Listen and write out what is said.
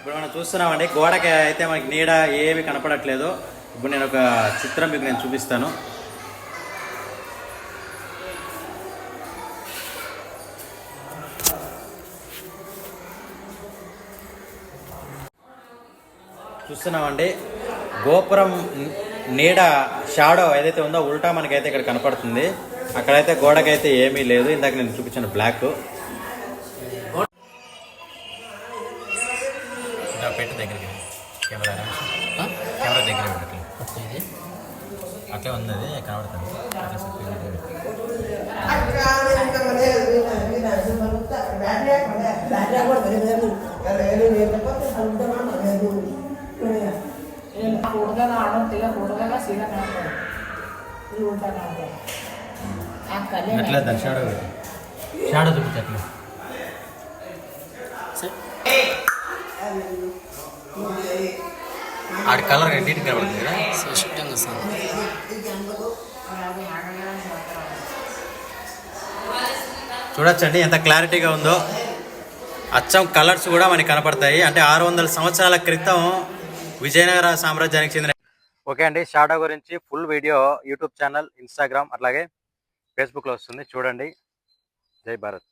ఇప్పుడు మనం చూస్తున్నామండి, గోడకి అయితే మనకి నీడ ఏమి కనపడట్లేదు. ఇప్పుడు నేను ఒక చిత్రం మీకు నేను చూపిస్తాను. చూస్తున్నామండి, గోపురం నీడ షాడో ఏదైతే ఉందో ఉల్టా మనకైతే ఇక్కడ కనపడుతుంది. అక్కడైతే గోడకైతే ఏమీ లేదు. ఇందాక నేను చూపించాను బ్లాక్. పెట్టు దగ్గరికి కెమెరా దగ్గర అట్లే ఉంది, అది కనబడుతుంది. ఎట్లా షాడో షాడో చూపించట్లేదు. ఆడి కలర్ నీట్ కనబడుతుంది కదా. చూడొచ్చండి ఎంత క్లారిటీగా ఉందో. అచ్చం కలర్స్ కూడా మనకి కనపడతాయి. అంటే 600 సంవత్సరాల క్రితం విజయనగర సామ్రాజ్యానికి చెందిన. ఓకే అండి, షాడో గురించి full video YouTube channel, Instagram అట్లాగే ఫేస్బుక్లో వస్తుంది, చూడండి. జై భారత్.